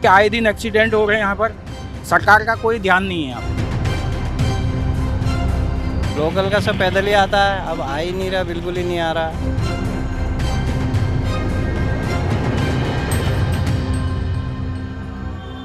आए दिन एक्सीडेंट हो रहे हैं यहाँ पर। सरकार का कोई ध्यान नहीं है यहाँ पर। लोकल का सब पैदल ही आता है, अब आ ही नहीं रहा, बिल्कुल ही नहीं आ रहा।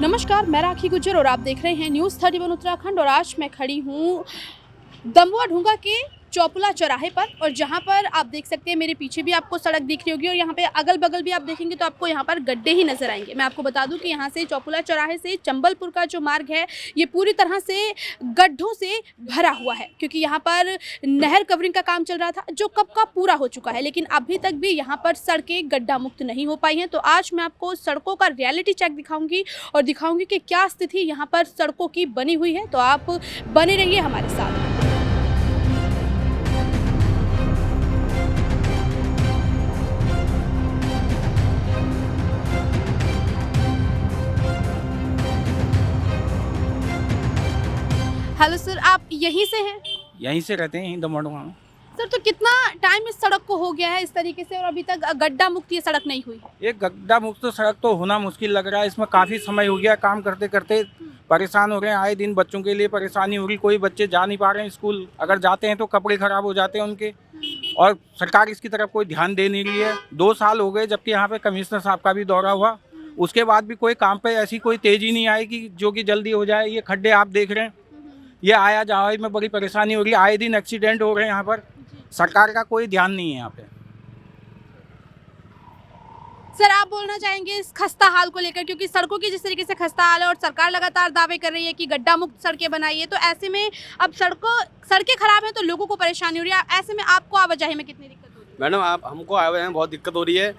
नमस्कार, मैं राखी गुज्जर और आप देख रहे हैं न्यूज़ 31 उत्तराखंड। और आज मैं खड़ी हूँ दमोह ढूंगा के चौपुला चौराहे पर, और जहाँ पर आप देख सकते हैं मेरे पीछे भी आपको सड़क दिख रही होगी और यहाँ पे अगल बगल भी आप देखेंगे तो आपको यहाँ पर गड्ढे ही नजर आएंगे। मैं आपको बता दूं कि यहाँ से चौपुला चौराहे से चंबलपुर का जो मार्ग है ये पूरी तरह से गड्ढों से भरा हुआ है, क्योंकि यहाँ पर नहर कवरिंग का काम चल रहा था जो कब का पूरा हो चुका है, लेकिन अभी तक भी यहाँ पर सड़कें गड्ढा मुक्त नहीं हो पाई हैं। तो आज मैं आपको सड़कों का रियलिटी चेक दिखाऊंगी और दिखाऊंगी कि क्या स्थिति यहाँ पर सड़कों की बनी हुई है। तो आप बने रहिए हमारे साथ। हेलो सर, आप यहीं से हैं? यहीं से रहते हैं, यहीं दमोह में। सर, तो कितना टाइम इस सड़क को हो गया है इस तरीके से और अभी तक गड्ढा मुक्त ये सड़क नहीं हुई? ये गड्ढा मुक्त सड़क तो होना मुश्किल लग रहा है। इसमें काफ़ी समय हो गया, काम करते करते परेशान हो रहे हैं। आए दिन बच्चों के लिए परेशानी हो रही, कोई बच्चे जा नहीं पा रहे हैं स्कूल। अगर जाते हैं तो कपड़े खराब हो जाते हैं उनके, और सरकार इसकी तरफ कोई ध्यान दे नहीं रही है। 2 साल हो गए जबकि यहाँ पे कमिश्नर साहब का भी दौरा हुआ, उसके बाद भी कोई काम पे ऐसी कोई तेज़ी नहीं आई कि जो कि जल्दी हो जाए। ये खड्डे आप देख रहे हैं, ये आया जाए में बड़ी परेशानी हो रही है। आए दिन एक्सीडेंट हो रहे हैं यहाँ पर। सरकार का कोई ध्यान नहीं है यहाँ पे। सर, आप बोलना चाहेंगे इस खस्ता हाल को लेकर, क्योंकि सड़कों की जिस तरीके से खस्ता हाल है और सरकार लगातार दावे कर रही है कि गड्ढा मुक्त सड़कें बनाइए, तो ऐसे में अब सड़कें खराब हैं तो लोगों को परेशानी हो रही है। ऐसे में आपको आवाजाही में कितनी दिक्कत हो रही है? मैडम, आप हमको आए हुए हैं, बहुत दिक्कत हो रही है।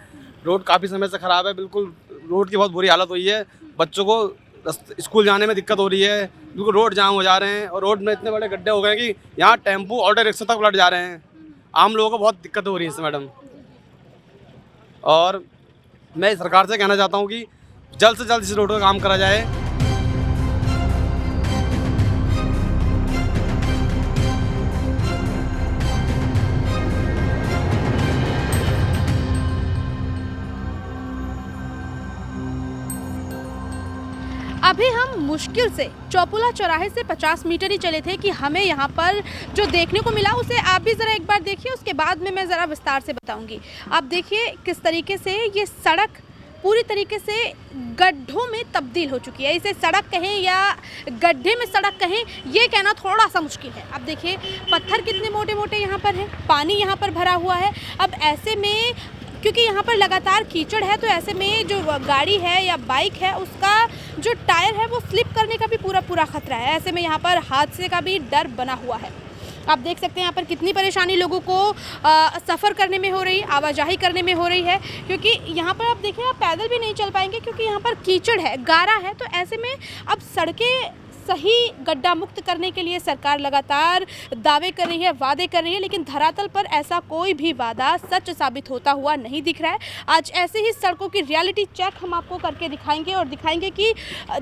रोड काफ़ी समय से ख़राब है, बिल्कुल रोड की बहुत बुरी हालत हुई है। बच्चों को स्कूल जाने में दिक्कत हो रही है, बिल्कुल रोड जाम हो जा रहे हैं, और रोड में इतने बड़े गड्ढे हो गए हैं कि यहाँ टेम्पू ऑटो रिक्शा तक उलट जा रहे हैं। आम लोगों को बहुत दिक्कत हो रही है इससे मैडम। और मैं सरकार से कहना चाहता हूँ कि जल्द से जल्द इस रोड का काम करा जाए। अभी हम मुश्किल से चौपुला चौराहे से 50 मीटर ही चले थे कि हमें यहाँ पर जो देखने को मिला उसे आप भी ज़रा एक बार देखिए, उसके बाद में मैं ज़रा विस्तार से बताऊंगी। आप देखिए किस तरीके से ये सड़क पूरी तरीके से गड्ढों में तब्दील हो चुकी है। इसे सड़क कहें या गड्ढे में सड़क कहें, ये कहना थोड़ा सा मुश्किल है। अब देखिए पत्थर कितने मोटे मोटे यहाँ पर हैं, पानी यहाँ पर भरा हुआ है। अब ऐसे में क्योंकि यहाँ पर लगातार कीचड़ है, तो ऐसे में जो गाड़ी है या बाइक है उसका जो टायर है वो स्लिप करने का भी पूरा खतरा है। ऐसे में यहाँ पर हादसे का भी डर बना हुआ है। आप देख सकते हैं यहाँ पर कितनी परेशानी लोगों को सफ़र करने में हो रही है, आवाजाही करने में हो रही है, क्योंकि यहाँ पर आप देखें आप पैदल भी नहीं चल पाएंगे क्योंकि यहाँ पर कीचड़ है, गारा है। तो ऐसे में अब सड़कें सही गड्ढा मुक्त करने के लिए सरकार लगातार दावे कर रही है, वादे कर रही है, लेकिन धरातल पर ऐसा कोई भी वादा सच साबित होता हुआ नहीं दिख रहा है। आज ऐसे ही सड़कों की रियलिटी चेक हम आपको करके दिखाएंगे और दिखाएंगे कि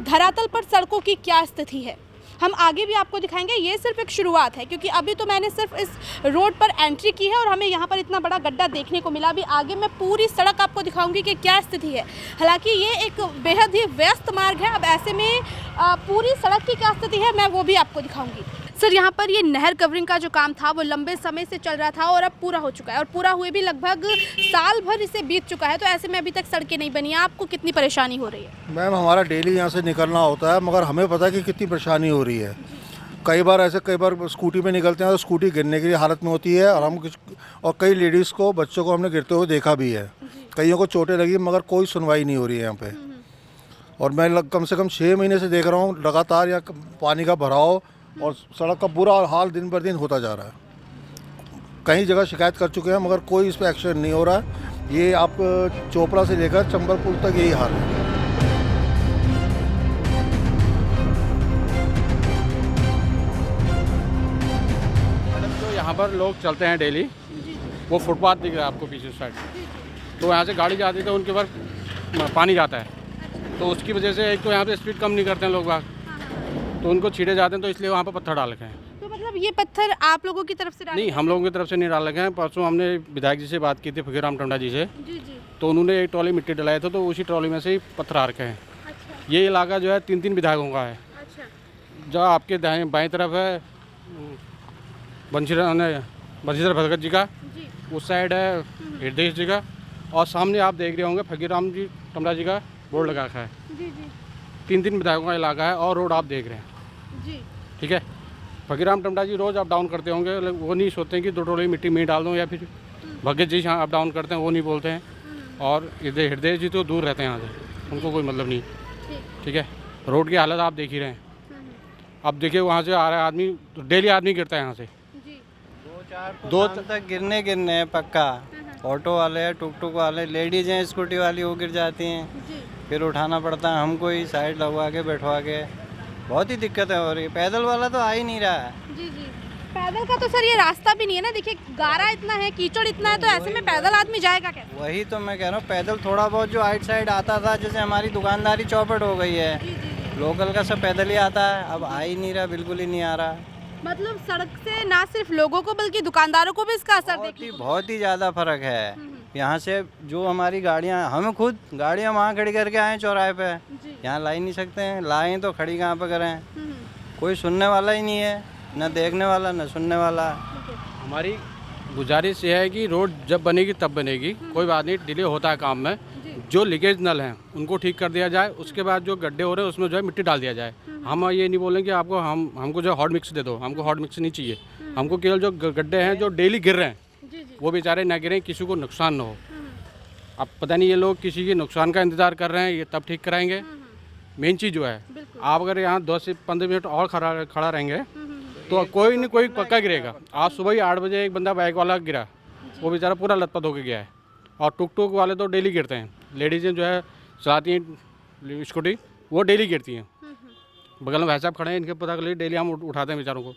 धरातल पर सड़कों की क्या स्थिति है। हम आगे भी आपको दिखाएंगे। ये सिर्फ एक शुरुआत है, क्योंकि अभी तो मैंने सिर्फ इस रोड पर एंट्री की है और हमें यहाँ पर इतना बड़ा गड्ढा देखने को मिला। अभी आगे मैं पूरी सड़क आपको दिखाऊंगी कि क्या स्थिति है। हालांकि ये एक बेहद ही व्यस्त मार्ग है। अब ऐसे में पूरी सड़क की क्या स्थिति है मैं वो भी आपको दिखाऊंगी। सर, यहाँ पर ये नहर कवरिंग का जो काम था वो लंबे समय से चल रहा था और अब पूरा हो चुका है, और पूरा हुए भी लगभग साल भर इसे बीत चुका है। तो ऐसे में अभी तक सड़कें नहीं बनी है। आपको कितनी परेशानी हो रही है? मैम, हमारा डेली यहाँ से निकलना होता है, मगर हमें पता है कि कितनी परेशानी हो रही है। कई बार स्कूटी में निकलते हैं तो स्कूटी गिरने की हालत में होती है, और कई लेडीज़ को, बच्चों को हमने गिरते हुए देखा भी है। कईयों को चोटें लगी, मगर कोई सुनवाई नहीं हो रही है यहाँ पे। और मैं कम से कम 6 महीने से देख रहा हूँ लगातार यहाँ पानी का भराव और सड़क का बुरा हाल दिन बर दिन होता जा रहा है। कई जगह शिकायत कर चुके हैं, मगर कोई इस पर एक्शन नहीं हो रहा है। ये आप चोपड़ा से लेकर चंबलपुर तक यही हाल है। जो यहाँ पर लोग चलते हैं डेली, वो फुटपाथ दिख रहा है आपको पीछे साइड, तो यहाँ से गाड़ी जाती है तो उनके ऊपर पानी जाता है, तो उसकी वजह से एक तो यहाँ पे स्पीड कम नहीं करते हैं लोग बाग, तो उनको छींटे जाते हैं, तो इसलिए वहाँ पर पत्थर डाल रखे हैं। तो मतलब ये पत्थर आप लोगों की तरफ से नहीं, हम लोगों की तरफ से नहीं डाल रखे हैं। परसों हमने विधायक जी से बात की थी, फकीर राम टंडा जी से, जी जी। तो उन्होंने एक ट्रॉली मिट्टी डलाया था, तो उसी ट्रॉली में से ही पत्थर आ रखे हैं। अच्छा। ये इलाका जो है 3 विधायकों का है। अच्छा। जो आपके दाएं बाएं तरफ है बंशीधर भगत जी का, जी उस साइड है हृदय जी का, और सामने आप देख रहे होंगे फकीराम जी टमरा जी का बोर्ड लगा रखा है। जी जी 3 विधायकों का इलाका है और रोड आप देख रहे हैं। जी ठीक है, फकीराम टमरा जी रोज़ अप डाउन करते होंगे, वो नहीं सोचते हैं कि 2 ट्रॉली मिट्टी में डाल दूँ, या फिर भगत जी यहाँ अप डाउन करते हैं, वो नहीं बोलते हैं। और हृदय जी तो दूर रहते हैं यहाँ से, उनको कोई मतलब नहीं। ठीक है, रोड की हालत आप देख ही रहे हैं। अब देखिए वहाँ से आ रहा है आदमी, तो डेली आदमी गिरता है यहाँ से। जी 2-4 तक गिरने हैं पक्का। ऑटो वाले, टुक टुक वाले, लेडीज हैं, स्कूटी वाली, वो गिर जाती हैं, जी फिर उठाना पड़ता है हमको ही, साइड लगवा के बैठवा के। बहुत ही दिक्कतें हो रही है। पैदल वाला तो आ ही नहीं रहा है। जी जी पैदल का तो सर ये रास्ता भी नहीं है ना, देखिए गारा इतना है, कीचड़ इतना है, तो ऐसे में पैदल आदमी जाएगा कैसे? वही तो मैं कह रहा हूँ, पैदल थोड़ा बहुत जो आइट साइड आता था, जैसे हमारी दुकानदारी चौपट हो गई है, लोकल का सब पैदल ही आता है, अब आ ही नहीं रहा, बिल्कुल ही नहीं आ रहा। मतलब सड़क से ना सिर्फ लोगों को बल्कि दुकानदारों को भी इसका असर देखने को बहुत ही ज़्यादा फर्क है। यहाँ से जो हमारी गाड़ियाँ, हम खुद गाड़ियाँ वहाँ खड़ी करके आए चौराहे पे, यहाँ ला ही नहीं सकते हैं। लाएँ तो खड़ी कहाँ पे करें? कोई सुनने वाला ही नहीं है, न देखने वाला न सुनने वाला। हमारी गुजारिश ये है कि रोड जब बनेगी तब बनेगी, कोई बात नहीं, डिले होता है काम में। जो लीकेज नल हैं उनको ठीक कर दिया जाए, उसके बाद जो गड्ढे हो रहे हैं उसमें जो है मिट्टी डाल दिया जाए। हम ये नहीं बोलेंगे कि आपको हमको जो हॉट मिक्स दे दो, हमको हॉट मिक्स नहीं चाहिए। हमको केवल जो गड्ढे हैं जो डेली गिर रहे हैं वो बेचारे ना गिरें, किसी को नुकसान ना हो। अब पता नहीं ये लोग किसी के नुकसान का इंतज़ार कर रहे हैं, ये तब ठीक कराएंगे। मेन चीज़ जो है, आप अगर यहाँ 10 से 15 मिनट और खड़ा रहेंगे तो कोई नहीं कोई पक्का गिरेगा। आज सुबह ही 8 बजे एक बंदा बाइक वाला गिरा, वो बेचारा पूरा लथपथ होकर गया है। और टुक टुक वाले तो डेली गिरते हैं, लेडीज़ें जो है चलाती हैं स्कूटी, वो डेली गिरती हैं। बगल में भाई साहब खड़े हैं, इनके पता कर डेली हम उठाते हैं बेचारों को।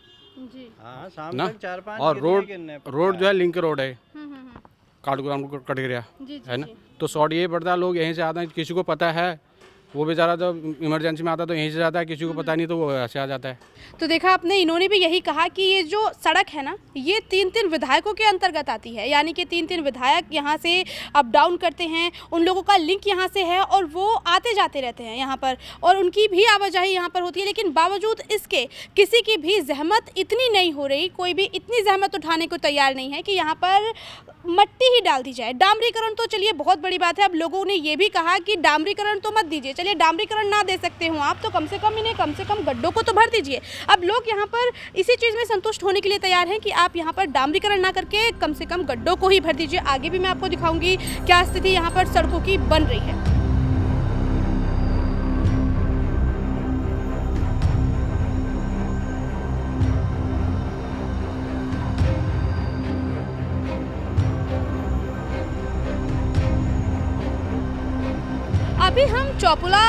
हाँ, शाम ना, तक 4-5 और रोड जो है लिंक रोड है, काठगोदाम को कट गया है ना, तो शॉर्ट ये पड़ता है, लोग यहीं से आते हैं, किसी को पता है वो बेचारा जब इमरजेंसी में आता है तो यहीं से जाता है, किसी को पता नहीं तो वो ऐसे आ जाता है। तो देखा आपने, इन्होंने भी यही कहा कि ये जो सड़क है ना, ये 3 विधायकों के अंतर्गत आती है, यानी कि 3 विधायक यहाँ से अप डाउन करते हैं, उन लोगों का लिंक यहाँ से है और वो आते जाते रहते हैं यहाँ पर, और उनकी भी आवाजाही यहाँ पर होती है। लेकिन बावजूद इसके किसी की भी जहमत इतनी नहीं हो रही, कोई भी इतनी जहमत उठाने को तैयार नहीं है कि यहाँ पर मट्टी ही डाल दी जाए। डामरीकरण तो चलिए बहुत बड़ी बात है, अब लोगों ने ये भी कहा कि डामरीकरण तो मत दीजिए, चलिए डामरीकरण ना दे सकते हो आप तो कम से कम इन्हें कम से कम गड्ढों को तो भर दीजिए। अब लोग यहाँ पर इसी चीज़ में संतुष्ट होने के लिए तैयार हैं कि आप यहाँ पर डामरीकरण ना करके कम से कम गड्ढों को ही भर दीजिए। आगे भी मैं आपको दिखाऊंगी क्या स्थिति यहाँ पर सड़कों की बन रही है। अभी हम चौपुला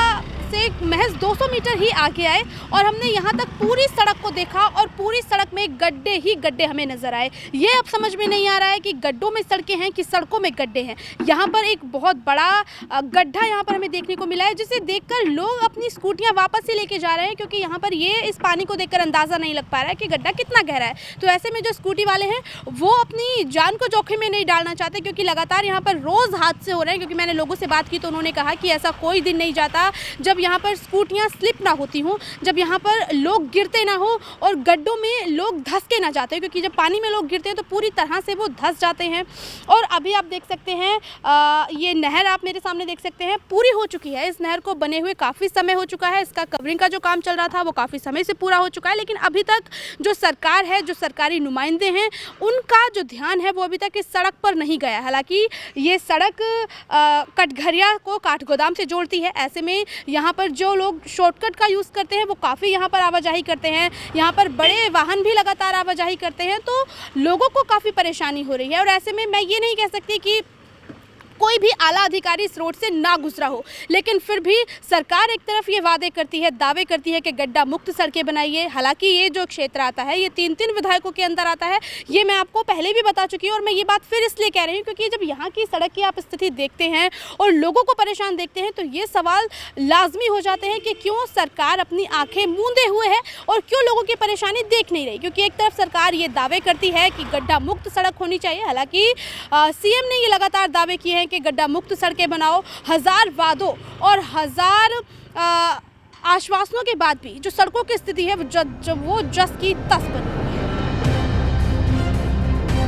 से महज 200 मीटर ही आगे आए और हमने यहाँ तक पूरी सड़क को देखा और पूरी सड़क में गड्ढे ही गड्ढे हमें नजर आए। ये अब समझ में नहीं आ रहा है कि गड्ढों में सड़कें हैं कि सड़कों में गड्ढे हैं। यहाँ पर एक बहुत बड़ा गड्ढा यहाँ पर हमें देखने को मिला है, जिसे देखकर लोग अपनी स्कूटियाँ वापस ही लेके जा रहे हैं, क्योंकि यहाँ पर ये इस पानी को देखकर अंदाज़ा नहीं लग पा रहा है कि गड्ढा कितना गहरा है। तो ऐसे में जो स्कूटी वाले हैं वो अपनी जान को जोखिम में नहीं डालना चाहते, क्योंकि लगातार यहाँ पर रोज़ हादसे हो रहे हैं। क्योंकि मैंने लोगों से बात की तो उन्होंने कहा कि ऐसा कोई दिन नहीं जाता जब यहाँ पर स्कूटियाँ स्लिप ना होती हों, जब यहाँ पर लोग गिरते ना हो और गड्ढों में लोग धंस के ना जाते हैं, क्योंकि जब पानी में लोग गिरते हैं तो पूरी तरह से वो धंस जाते हैं। और अभी आप देख सकते हैं ये नहर आप मेरे सामने देख सकते हैं पूरी हो चुकी है। इस नहर को बने हुए काफ़ी समय हो चुका है, इसका कवरिंग का जो काम चल रहा था वो काफ़ी समय से पूरा हो चुका है। लेकिन अभी तक जो सरकार है, जो सरकारी नुमाइंदे हैं, उनका जो ध्यान है वो अभी तक इस सड़क पर नहीं गया। हालांकि ये सड़क कटघरिया को काठगोदाम से जोड़ती है। ऐसे में यहाँ पर जो लोग शॉर्टकट का यूज़ करते हैं वो काफ़ी यहाँ पर आवाजाही करते हैं, यहाँ पर बड़े वाहन भी लगातार आवाजाही करते हैं, तो लोगों को काफ़ी परेशानी हो रही है। और ऐसे में मैं ये नहीं कह सकती कि कोई भी आला अधिकारी इस रोड से ना गुजरा हो, लेकिन फिर भी सरकार एक तरफ ये वादे करती है, दावे करती है कि गड्ढा मुक्त सड़कें बनाइए। हालांकि ये जो क्षेत्र आता है ये 3 विधायकों के अंदर आता है, ये मैं आपको पहले भी बता चुकी हूँ। और मैं ये बात फिर इसलिए कह रही हूँ क्योंकि जब यहाँ की सड़क की आप स्थिति देखते हैं और लोगों को परेशान देखते हैं तो ये सवाल लाजमी हो जाते हैं कि क्यों सरकार अपनी आँखें मूंदे हुए है और क्यों लोगों की परेशानी देख नहीं रही। क्योंकि एक तरफ सरकार ये दावे करती है कि गड्ढा मुक्त सड़क होनी चाहिए, हालांकि सीएम ने ये लगातार दावे किए हैं के गड्ढा मुक्त सड़कें बनाओ, हज़ार वादों और हज़ार आश्वासनों के बाद भी जो सड़कों की स्थिति है वो जस की तस बनी हुई है।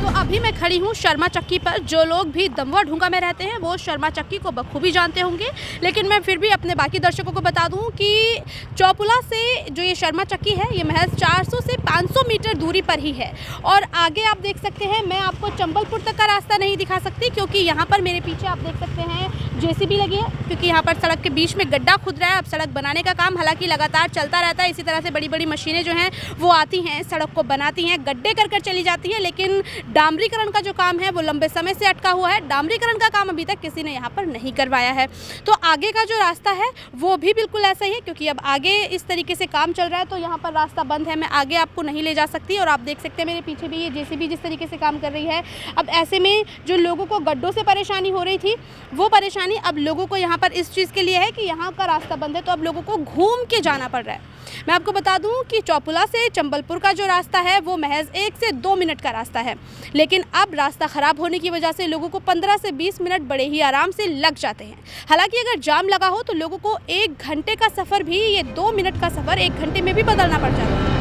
तो अभी मैं खड़ी हूँ शर्मा चक्की पर। जो लोग भी दमवा ढूंगा में रहते हैं वो शर्मा चक्की को बखूबी जानते होंगे, लेकिन मैं फिर भी अपने बाकी दर्शकों को बता दूं कि चौपुला से जो ये शर्मा चक्की है ये महज 400 से 500 मीटर दूरी पर ही है। और आगे आप देख सकते हैं, मैं आपको चंबलपुर तक का रास्ता नहीं दिखा सकती क्योंकि यहाँ पर मेरे पीछे आप देख सकते हैं जेसीबी लगी है, क्योंकि यहाँ पर सड़क के बीच में गड्ढा खुद रहा है। अब सड़क बनाने का काम हालांकि लगातार चलता रहता है। इसी तरह से बड़ी बड़ी मशीनें जो हैं वो आती हैं, सड़क को बनाती हैं, गड्ढे कर चली जाती है, लेकिन डामरीकरण का जो काम है वो लंबे समय से अटका हुआ है। डामरीकरण का काम अभी तक किसी ने यहाँ पर नहीं करवाया है। तो आगे का जो रास्ता है वो भी बिल्कुल ऐसा ही है, क्योंकि अब आगे इस तरीके से काम चल रहा है तो यहाँ पर रास्ता बंद है। मैं आगे आपको नहीं ले जा सकती और आप देख सकते हैं मेरे पीछे भी ये जेसीबी जिस तरीके से काम कर रही है। अब ऐसे में जो लोगों को गड्ढों से परेशानी हो रही थी वो परेशानी अब लोगों को यहाँ पर इस चीज़ के लिए है कि यहाँ का रास्ता बंद है, तो अब लोगों को घूम के जाना पड़ रहा है। मैं आपको बता दूं कि चौपुला से चंबलपुर का जो रास्ता है वो महज 1 से 2 मिनट का रास्ता है, लेकिन अब रास्ता ख़राब होने की वजह से लोगों को 15 से 20 मिनट बड़े ही आराम से लग जाते हैं। हालांकि अगर जाम लगा हो तो लोगों को 1 घंटे का सफ़र भी ये 2 मिनट का सफ़र 1 घंटे में भी बदलना पड़ जाता है।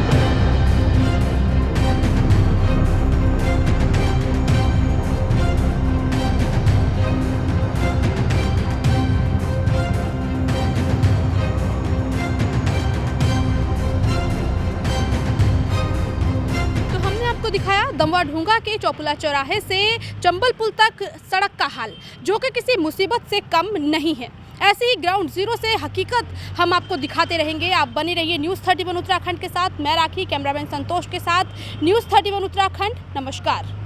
दिखाया दमवा ढूंगा के चौपुला चौराहे से चंबलपुर तक सड़क का हाल, जो कि किसी मुसीबत से कम नहीं है। ऐसे ही ग्राउंड जीरो से हकीकत हम आपको दिखाते रहेंगे। आप बने रहिए न्यूज़ 31 उत्तराखंड के साथ। मैं राखी, कैमरामैन संतोष के साथ, न्यूज़ 31 उत्तराखंड। नमस्कार।